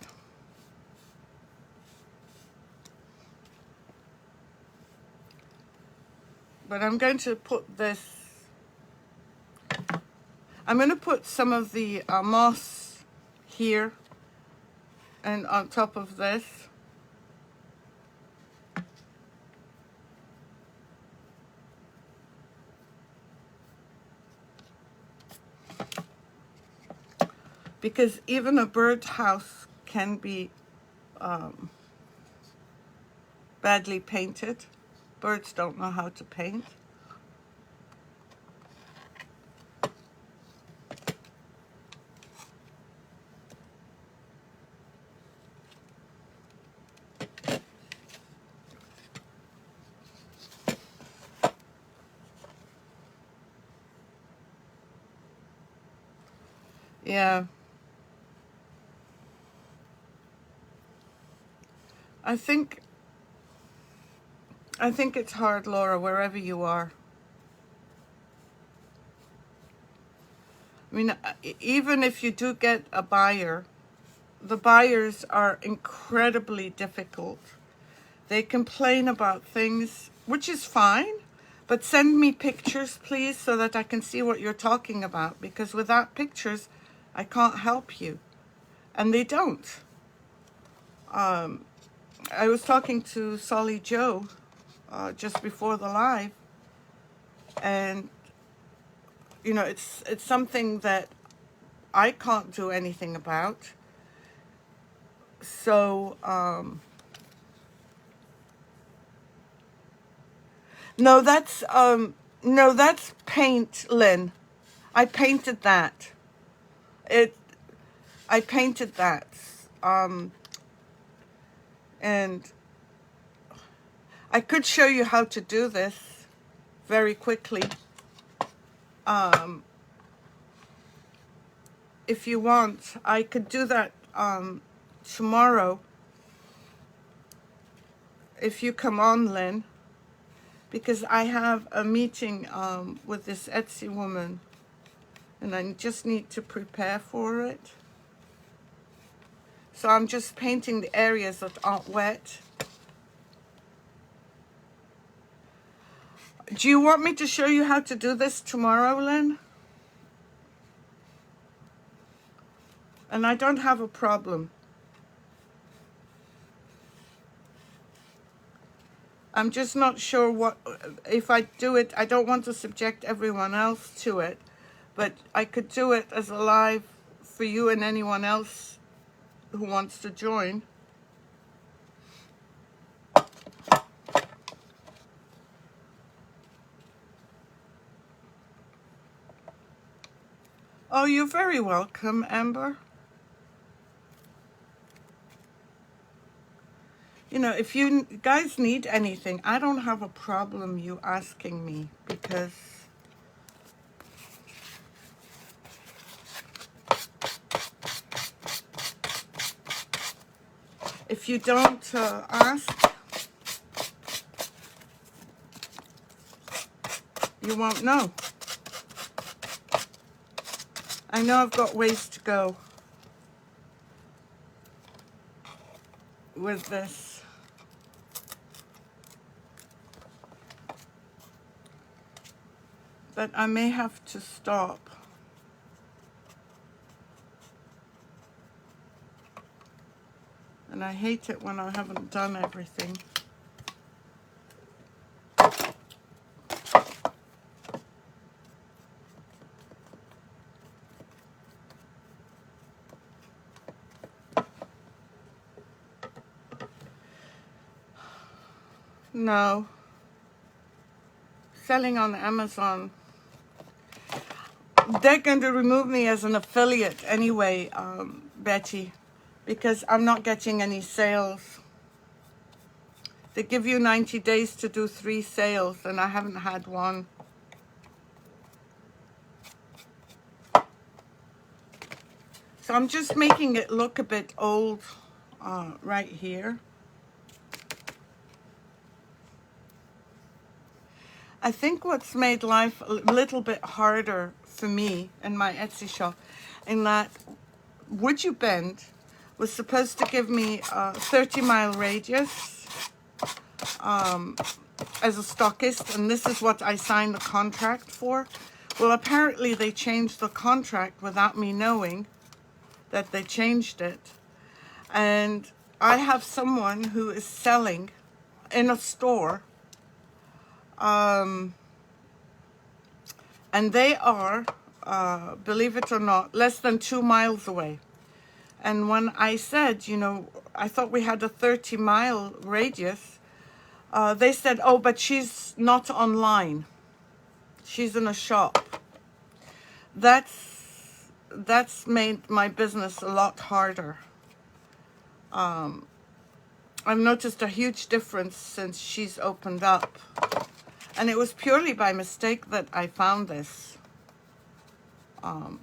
But I'm going to put this, I'm going to put some of the moss here and on top of this. Because even a birdhouse can be badly painted. Birds don't know how to paint. Yeah. I think it's hard, Laura, wherever you are. I mean, even if you do get a buyer, the buyers are incredibly difficult. They complain about things, which is fine, but send me pictures, please, so that I can see what you're talking about, because without pictures, I can't help you. And they don't. I was talking to Solly Joe just before the live, and you know, it's something that I can't do anything about. So no, that's paint, Lynn. I painted that. I painted that. And I could show you how to do this very quickly. If you want, I could do that tomorrow if you come on, Lynn, because I have a meeting with this Etsy woman, and I just need to prepare for it. So I'm just painting the areas that aren't wet. Do you want me to show you how to do this tomorrow, Lynn? And I don't have a problem. I'm just not sure what, if I do it, I don't want to subject everyone else to it, but I could do it as a live for you and anyone else who wants to join. Oh, you're very welcome, Amber. You know, if you guys need anything, I don't have a problem you asking me, because if you don't ask, you won't know. I know I've got ways to go with this. But I may have to stop. And I hate it when I haven't done everything. No. Selling on Amazon. They're going to remove me as an affiliate anyway, Betty, because I'm not getting any sales. They give you 90 days to do 3 sales, and I haven't had one. So I'm just making it look a bit old right here. I think what's made life a little bit harder for me in my Etsy shop, in that Would You Bend was supposed to give me a 30-mile radius as a stockist, and this is what I signed the contract for. Well, apparently they changed the contract without me knowing that they changed it. And I have someone who is selling in a store, and they are, believe it or not, less than 2 miles away. And when I said, you know, I thought we had a 30-mile radius, they said, oh, but she's not online. She's in a shop. That's made my business a lot harder. I've noticed a huge difference since she's opened up. And it was purely by mistake that I found this. Oh,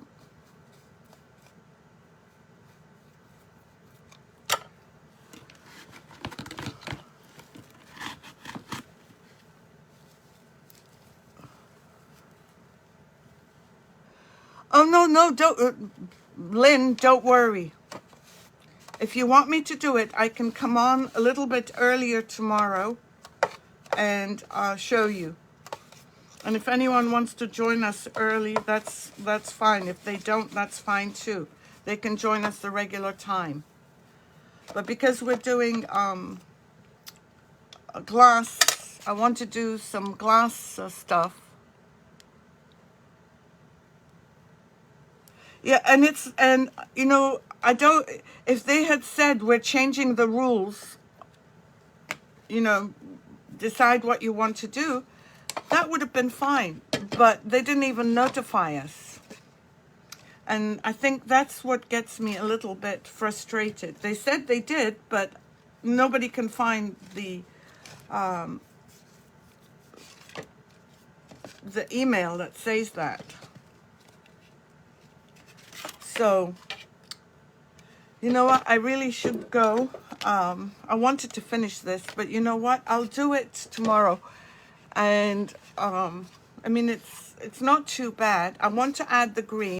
no, don't, Lynn, don't worry. If you want me to do it, I can come on a little bit earlier tomorrow and show you. And if anyone wants to join us early, that's fine. If they don't, that's fine too. They can join us the regular time. But because we're doing glass. I want to do some glass stuff. Yeah, and you know, I don't, if they had said we're changing the rules, you know, decide what you want to do, that would have been fine. But they didn't even notify us. And I think that's what gets me a little bit frustrated. They said they did, but nobody can find the email that says that. So, you know what? I really should go. I wanted to finish this, but you know what? I'll do it tomorrow. And I mean, it's not too bad. I want to add the green.